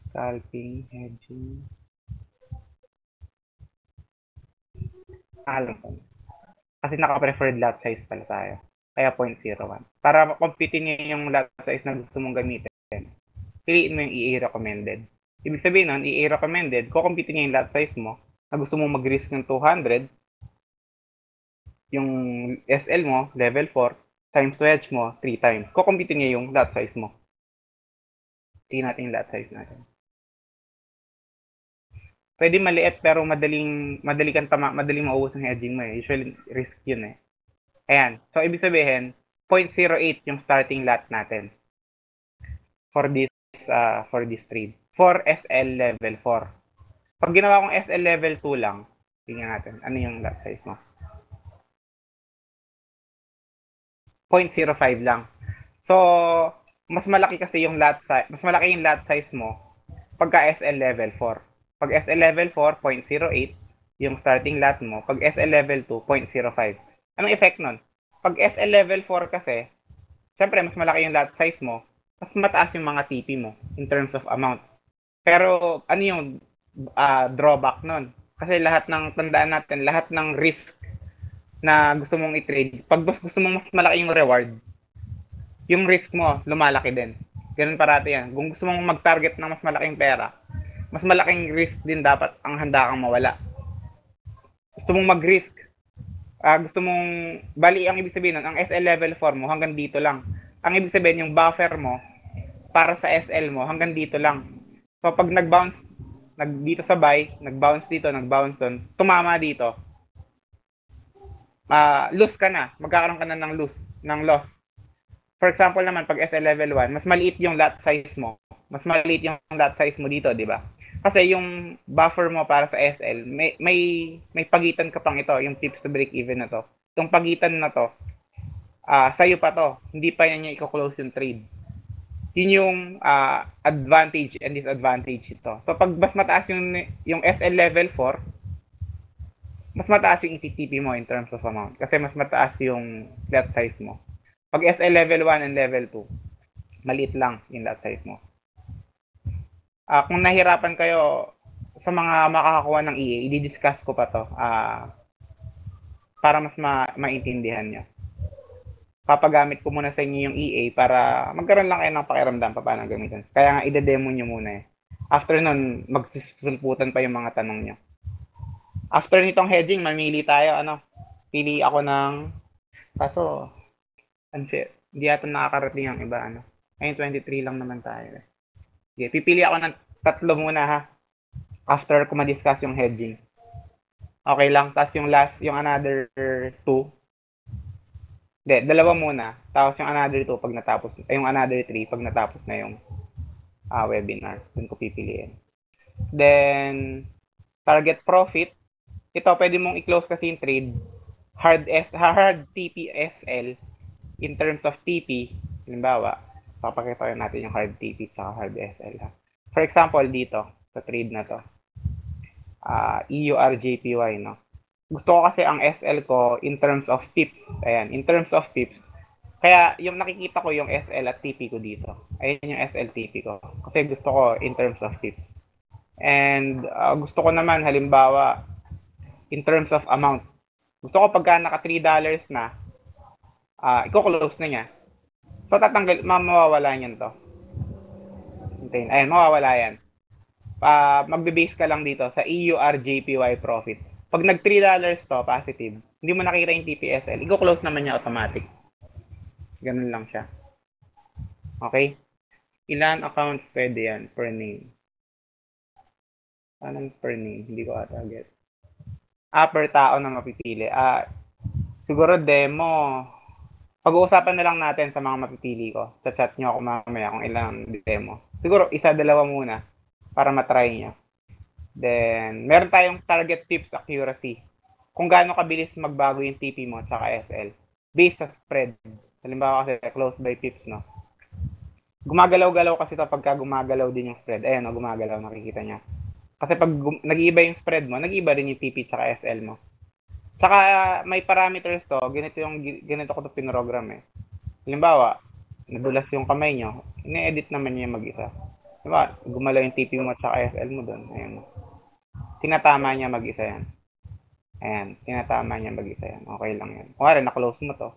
Scalping, hedging. Alam ko. Kasi naka-preferred lot size pala tayo. Kaya 0.01. Para compute niyo yung lot size na gusto mong gamitin, piliin mo yung EA recommended. Ibig sabihin nun, EA recommended, kukompute niya yung lot size mo na gusto mong mag-risk ng 200, yung SL mo, level 4, times to hedge mo, 3 times. Kukompute niya yung lot size mo. Tingnan natin yung lot size natin. Pwede maliit pero madaling maubos ang hedging mo eh. Usually risk yun eh. Ayan. So ibig sabihin 0.08 yung starting lot natin for this trade. For SL level 4. Pag ginawa kong SL level 2 lang, tingnan natin ano yung lot size mo. 0.05 lang. So mas malaki kasi yung lot size, mas malaki yung lot size mo pagka SL level 4. Pag SL level 4, 0.08 yung starting lot mo. Pag SL level 2, 0.05. Anong effect nun? Pag SL level 4 kasi, syempre mas malaki yung lot size mo, mas mataas yung mga TP mo in terms of amount. Pero ano yung drawback nun? Kasi lahat ng, tandaan natin, lahat ng risk na gusto mong i-trade, pag gusto mong mas malaki yung reward, yung risk mo, lumalaki din. Ganun parati yan. Kung gusto mong mag-target ng mas malaking pera, mas malaking risk din dapat ang handa kang mawala. Gusto mong mag-risk, gusto mong, bali ang ibig sabihin nun, ang SL level 4 mo hanggang dito lang. Ang ibig sabihin yung buffer mo para sa SL mo hanggang dito lang. So pag nag-bounce, dito sa buy, nag-bounce dito, nag-bounce doon, tumama dito, lose ka na, magkakaroon ka na ng loss. For example naman, pag SL level 1, mas maliit yung lot size mo. Mas maliit yung lot size mo dito, di ba? Kasi yung buffer mo para sa SL, may pagitan ka pang ito, yung tips to break even na to. Itong pagitan na to, sa'yo pa to. Hindi pa yan yung i-close yung trade. Yun yung advantage and disadvantage ito. So pag mas mataas yung SL level 4, mas mataas yung ETTP mo in terms of amount. Kasi mas mataas yung lot size mo. Pag SL level 1 and level 2, maliit lang yung lot size mo. Kung nahirapan kayo sa mga makakakuha ng EA, i-discuss ko pa to para mas maintindihan nyo. Papagamit ko muna sa inyo yung EA para magkaroon lang kayo ng pakiramdam pa paano gamitin. Kaya nga, ide-demo nyo muna eh. After nun, magsusulputan pa yung mga tanong nyo. After nitong hedging, mamili tayo, pili ako ng, kaso, unfair, hindi yata nakakarating ang iba, Ngayon, 23 lang naman tayo eh. Okay, pipili ako ng 3 muna ha. After ko ma-discuss yung hedging. Okay lang. Tapos yung last, yung another 2. Hindi, 2 muna. Tapos yung another 2 pag natapos. Yung another 3 pag natapos na yung webinar. Doon ko pipiliin. Then, target profit. Ito, pwede mong i-close kasi yung trade. Hard TP-SL in terms of TP. Halimbawa, papakita natin yung hard TP at hard SL. For example, dito, sa trade na to. EURJPY, no? Gusto ko kasi ang SL ko in terms of pips. Ayan, in terms of pips. Kaya yung nakikita ko yung SL at TP ko dito. Ayan yung SL TP ko. Kasi gusto ko in terms of pips. And gusto ko naman halimbawa in terms of amount. Gusto ko pagka naka $3 na, i-close na niya. So mawawala niyan to. Ayan, mawawala yan. Magbe-base ka lang dito sa EURJPY profit. Pag nag $3 to, positive, hindi mo nakita yung TPSL, i-close naman niya automatic. Ganun lang siya. Okay? Ilan accounts pwede yan per name? Anong per name? Hindi ko ata-get. Per tao na mapipili. Siguro demo. Pag-uusapan na lang natin sa mga mapipili ko. Sa chat nyo ako mamaya kung ilang demo. Siguro 1-2 muna para matry nyo. Then, meron tayong target tips accuracy. Kung gaano kabilis magbago yung TP mo at SL. Based sa spread. Halimbawa kasi close by pips, no? Gumagalaw-galaw kasi ito pagka gumagalaw din yung spread. Ayan, gumagalaw, nakikita niya. Kasi pag nag-iiba yung spread mo, nag-iiba rin yung TP tsaka SL mo. Tsaka may parameters to, ganito ko to pinrogram eh. Halimbawa, nadulas yung kamay nyo, ine-edit naman niya mag-isa. Diba, gumalaw yung TP mo tsaka SL mo doon. Ayan. Tinatama niya mag-isa yan. Ayan, tinatama niya mag-isa yan. Okay lang yan. Kung na-close mo to,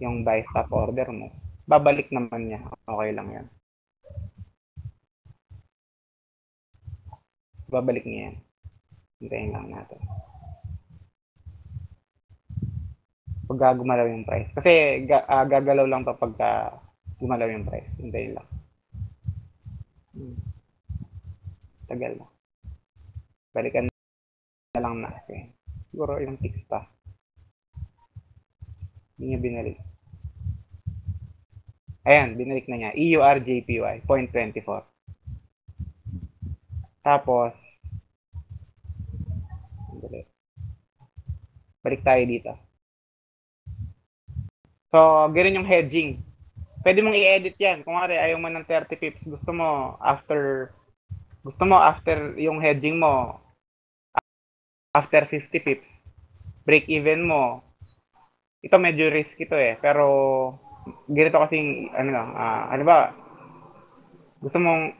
yung buy stop order mo, babalik naman niya. Okay lang yan. Babalik niya yan. Hintayin lang natin. Pag gumalaw yung price. Kasi gagalaw lang to pagka gumalaw yung price. Hintayin lang. Tagal na. Balikan na lang natin. Siguro yung fix pa. Hindi niya binalik. Ayan, binalik na niya. EURJPY, 0.24. Tapos, balik tayo dito. So, ganun yung hedging. Pwede mong i-edit yan. Kung ayaw mo ng 30 pips, gusto mo after yung hedging mo, after 50 pips, break even mo. Ito medyo risk ito eh. Pero, ganito kasing, ano ba, gusto mong,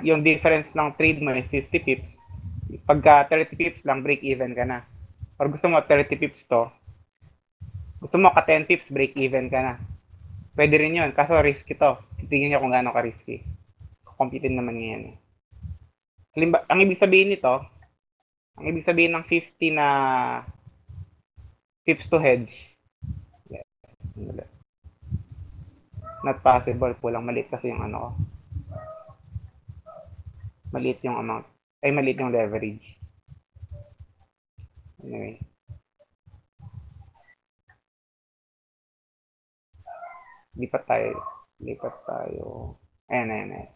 yung difference ng trade mo is 50 pips, pagka 30 pips lang, break even ka na. Or gusto mo 30 pips to, gusto mo ka 10 pips, break even ka na. Pwede rin yun, kaso risk ito. Tingnan nyo kung gaano ka risky. Computin naman ngayon eh. Ang ibig sabihin nito, ang ibig sabihin ng 50 na pips to hedge, not possible, pulang maliit kasi yung ano ko. Maliit yung amount. Ay, maliit yung leverage. Anyway. Lipat tayo. Ayan.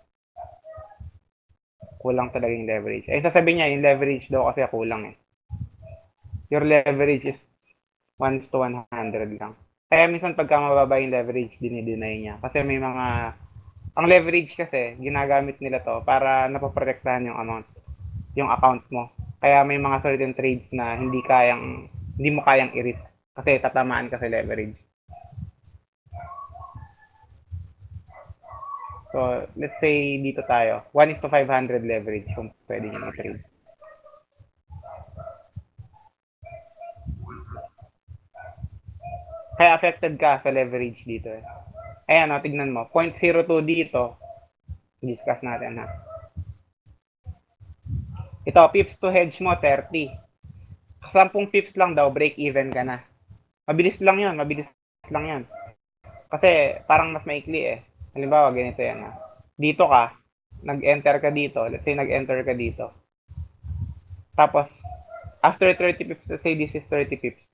Kulang talaga yung leverage. Ay, sasabihin niya, yung leverage daw kasi kulang eh. Your leverage is 1:100 lang. Kaya minsan pagka mababa yung leverage, dinideny niya. Kasi may mga, ang leverage kasi, ginagamit nila to para napoprotektahan yung amount, yung account mo. Kaya may mga certain trades na hindi mo kayang i-risk. Kasi tatamaan kasi leverage. So, let's say dito tayo, 1:500 leverage kung pwede nyo i-trade. Kaya affected ka sa leverage dito eh. Ayan, tignan mo. 0.02 dito. Discuss natin ha. Ito, pips to hedge mo, 30. 10 pips lang daw, break even ka na. Mabilis lang yun. Kasi parang mas maikli eh. Halimbawa, ganito yan ha. Dito ka, nag-enter ka dito. Let's say nag-enter ka dito. Tapos, after 30 pips, let's say this is 30 pips.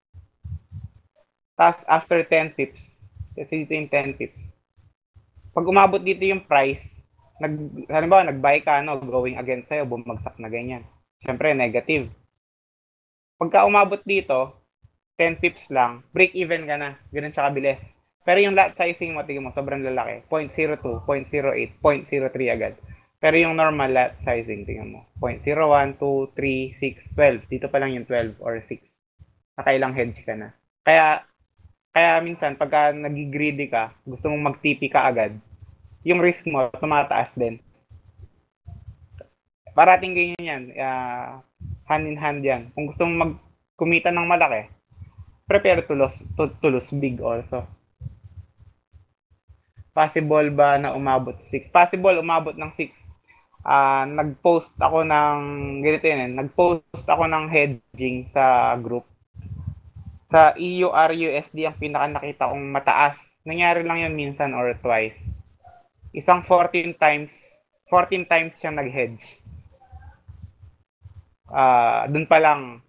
Tapos, after 10 pips, let's say dito yung 10 pips. Pag umabot dito yung price, halimbawa, nag-buy ka, going against sa'yo, bumagsak na ganyan. Siyempre, negative. Pagka umabot dito, 10 pips lang, break even ka na. Ganun siya kabilis. Pero yung lot sizing mo, tingin mo, sobrang lalaki. 0.02, 0.08, 0.03 agad. Pero yung normal lot sizing, tingnan mo, 0.01, 2, 3, 6, 12. Dito pa lang yung 12 or 6. Nakailang hedge ka na. Kaya minsan, pagka nag-greedy ka, gusto mong mag-TP ka agad, yung risk mo, tumataas din. Parating ganyan yan. Hand in hand yan. Kung gusto mong kumita ng malaki, prepare to lose big also. Possible ba na umabot sa 6? Possible umabot ng 6. Nag-post ako ng ganito yan. Nag-post ako ng hedging sa group. Sa EURUSD ang pinaka nakita kong mataas. Nangyari lang yun minsan or twice. Isang 14 times siya nag-hedge. Dun pa lang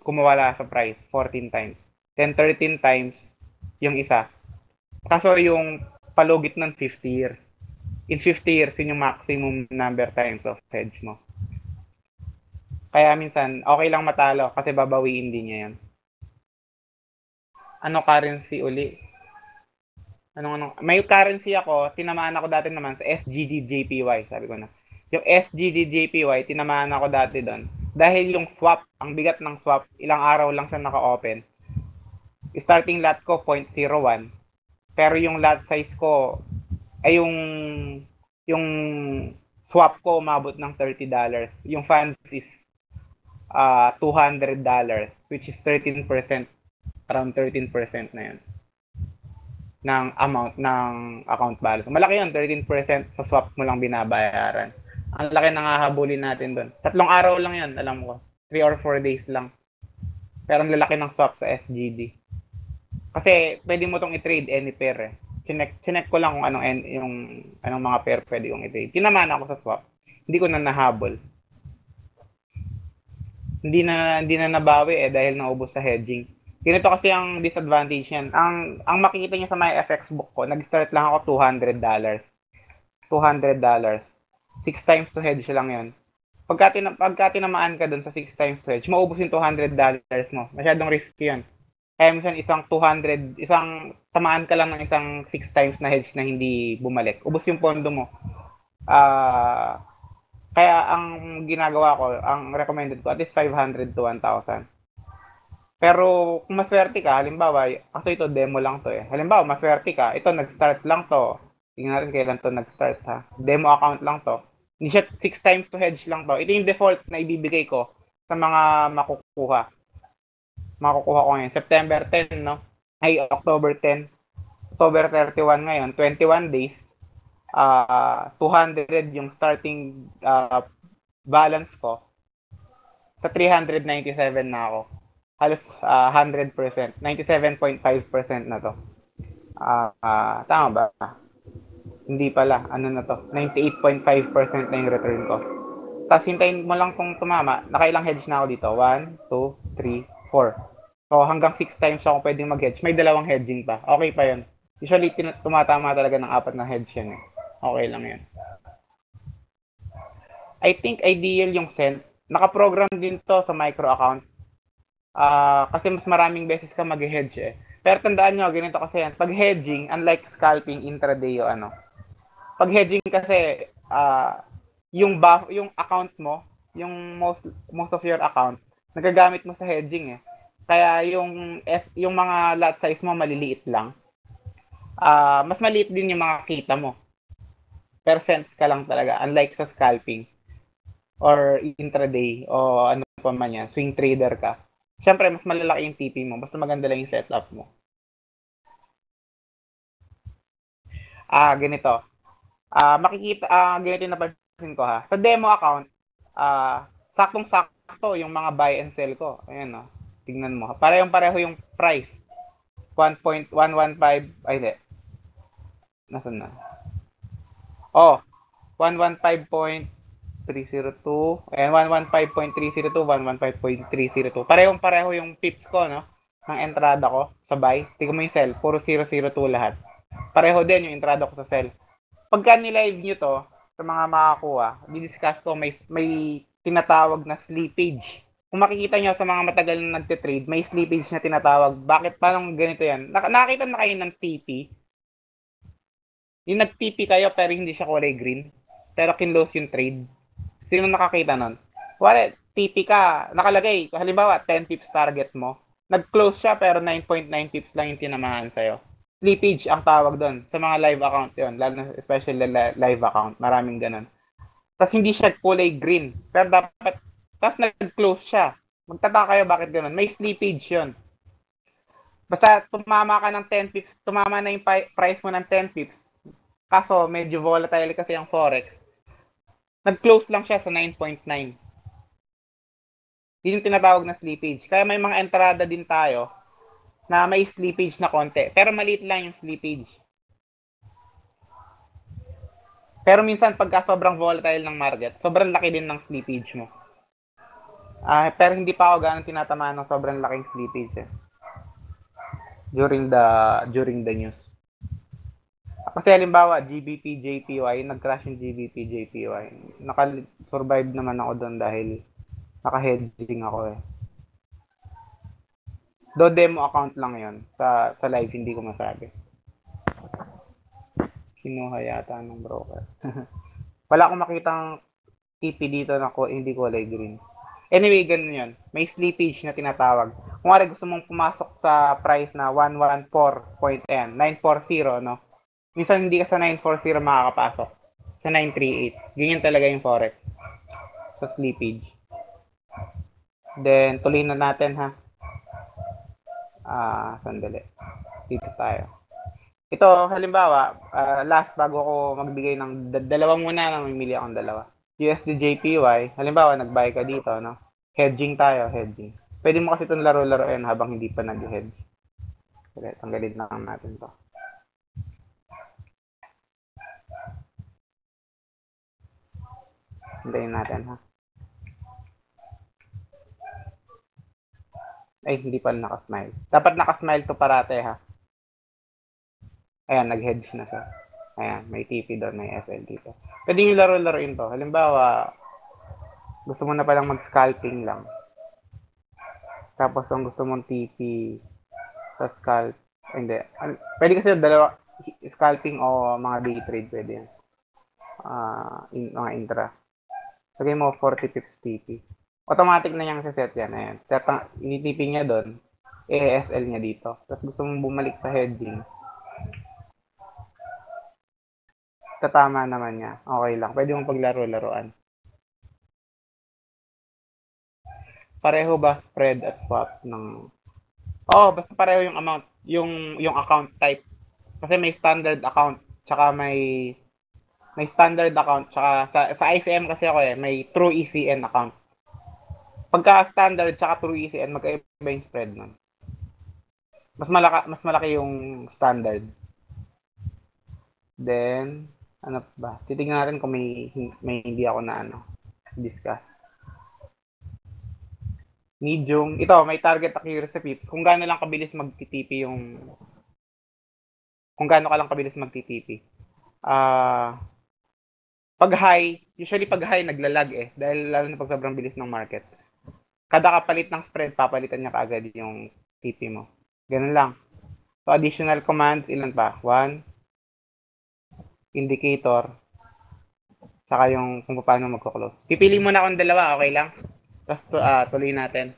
kumawala sa price 14 times. Then 13 times yung isa. Kaso yung palugit ng 50 years. In 50 years, yun yung maximum number times of hedge mo. Kaya minsan, okay lang matalo kasi babawiin din niya yan. Ano currency uli? May currency ako, tinamaan ako dati naman sa SGD-JPY, sabi ko na. Yung SGD-JPY, tinamaan ako dati doon. Dahil yung swap, ang bigat ng swap, ilang araw lang siya naka-open. Starting lot ko, 0.01. Pero yung lot size ko, ay yung swap ko umabot ng $30. Yung funds is $200, which is 13%, around 13% na yun ng amount ng account balance. Malaki yun, 13% sa swap mo lang binabayaran. Ang laki ng hahabulin natin doon. 3 araw lang yan, alam ko. 3 or 4 days lang. Pero ang lalaki ng swap sa SGD. Kasi pwede mo tong i-trade any pair eh. Chinek ko lang kung anong mga pair pwede kong i-trade. Tinamaan ako sa swap. Hindi ko na nahabol. Hindi na nabawi eh dahil naubos sa hedging. Ganito kasi ang disadvantage niyan. Ang makikita niyo sa my FX book ko, nag-start lang ako $200. $200. 6 times to hedge lang 'yon. Pagka tinamaan ka dun sa 6 times to hedge, maubos yung $200 mo. Masyadong risky 'yon. Kaya minsan tamaan ka lang ng isang 6 times na hedge na hindi bumalik. Ubos yung pondo mo. Kaya ang ginagawa ko, ang recommended ko, at least 500 to 1,000. Pero kung maswerte ka, halimbawa, kasi ito demo lang to eh. Halimbawa, maswerte ka, ito nag-start lang to. Tingnan natin kailan to nag-start ha. Demo account lang to. Hindi siya 6 times to hedge lang to. Ito yung default na ibibigay ko sa mga makukuha. Makukuha ko ngayon. September 10, no? Ay, October 10. October 31 ngayon. 21 days. 200 yung starting balance ko. Sa 397 na ako. Halos 100%. 97.5% na to. Tama ba? Hindi pala. Ano na to? 98.5% na yung return ko. Tapos hintayin mo lang kung tumama. Nakailang hedge na ako dito. 1, 2, 3, 4. So hanggang 6 times ako pwedeng mag-hedge. May dalawang hedging pa. Okay pa yun. Usually tumatama talaga ng 4 na hedge yan eh. Okay lang yun. I think ideal yung Cent. Naka-program din to sa micro account. Kasi mas maraming beses ka mag-hedge eh. Pero tandaan nyo, ganito kasi yan. Pag hedging, unlike scalping, intraday o ano. Pag hedging kasi, yung account mo, yung most of your account, nagagamit mo sa hedging eh. Kaya yung mga lot size mo maliliit lang. Mas maliit din yung mga kita mo. Percents ka lang talaga, unlike sa scalping or intraday o ano pa man yan, swing trader ka. Siyempre, mas malalaki yung TP mo, basta maganda lang yung setup mo. Ganito. Ganito yung napansin ko ha. Sa demo account, saktong-sakto yung mga buy and sell ko. Ayan no. Tingnan mo. Parehong-pareho yung price. 1.115, ay hindi. Nasaan na? 115.302. Ayan, 115.302, 115.302. Parehong-pareho yung pips ko, no? Ng entrada ko sa buy. Tingnan mo yung sell. Puro 002 lahat. Pareho din yung entrada ko sa sell. Pagka nilive nyo to, sa mga makakuha, didiscuss ko, may tinatawag na slippage. Kung makikita nyo sa mga matagal na nagtitrade, may slippage na tinatawag. Bakit? Paano ganito yan? Nakakita na kayo ng TP? Yung nag-TP kayo pero hindi siya kulay green, pero kinlose yung trade. Sino nakakita nun? Wala, TP ka, nakalagay, halimbawa 10 pips target mo, nag-close siya pero 9.9 pips lang yung tinamaan sa'yo. Slippage ang tawag doon sa mga live account yon, lalo na especially live account, maraming ganun. Tapos hindi siya kulay green, pero dapat, tapos nag-close siya. Magtataka kayo bakit ganun, may slippage yon. Basta tumama ka ng 10 pips, tumama na yung price mo ng 10 pips, kaso medyo volatile kasi ang forex, nag-close lang siya sa 9.9. Yun yung tinatawag na slippage. Kaya may mga entrada din tayo na may slippage na konti. Pero maliit lang yung slippage. Pero minsan pagka sobrang volatile ng market, sobrang laki din ng slippage mo. Pero hindi pa ako ganun tinatamaan ng sobrang laking slippage eh. During the news. Kasi halimbawa, GBP, JPY, nag-crash yung GBP, JPY. Naka-survive naman ako doon dahil naka-hedging ako eh. Do demo account lang yon sa live, hindi ko masabi. Kinuha yata ng broker. Wala akong makitang TP dito na hindi kulay green. Anyway, ganun yun. May slippage na tinatawag. Kung wala gusto mong pumasok sa price na 114.n, 940, no? Minsan hindi ka sa 940 makakapasok. Sa 938. Ganyan talaga yung forex. Sa slippage. Then, tuloy na natin ha. Sandali. Dito tayo. Ito, halimbawa, last bago ako magbigay ng dalawa muna, mamimili akong dalawa. USD JPY, halimbawa, nag-buy ka dito, no? Hedging tayo, hedging. Pwede mo kasi itong laro-laroin habang hindi pa nag-hedge. Okay, tanggalin lang natin to. Hintayin natin, ha? Ay, hindi pa nakasmile. Dapat nakasmile to parate, ha? Ayan, nag-hedge na siya. Ayan, may TP doon, may SL dito. Pwede nyo laro-laroin to. Halimbawa, gusto mo na palang mag-scalping lang. Tapos, ang gusto mong TP sa scalp, hindi. Pwede kasi dalawa, scalping o mga day trade, pwede yan. Mga intra. Lagay mo 40 pips TP. Automatic na niyang set yan. Ayan. Ini-TP niya doon. ASL niya dito. Tapos gusto mong bumalik sa hedging. Tatama naman niya. Okay lang. Pwede mong paglaro-laruan. Pareho ba spread at swap ng... basta pareho yung amount. Yung account type. Kasi may standard account. Tsaka may standard account. Tsaka sa ICM kasi ako may true ECN account. Pagka standard tsaka true ECN, magkaiba yung spread nun. Mas malaki yung standard. Then, ano ba? Titingnan natin kung may hindi ako na discuss. Medium. Ito, may target accuracy pips. Kung gaano lang kabilis magtitipi yung... Kung gaano ka lang kabilis magtitipi. Pag high, usually pag high, naglalag Dahil lalo na pag sobrang bilis ng market. Kada kapalit ng spread, papalitan niya kaagad yung TP mo. Ganun lang. So, additional commands, ilan pa? 1, indicator, saka yung kung paano magko-close. Pipili muna akong dalawa, okay lang? Tapos tuloy natin.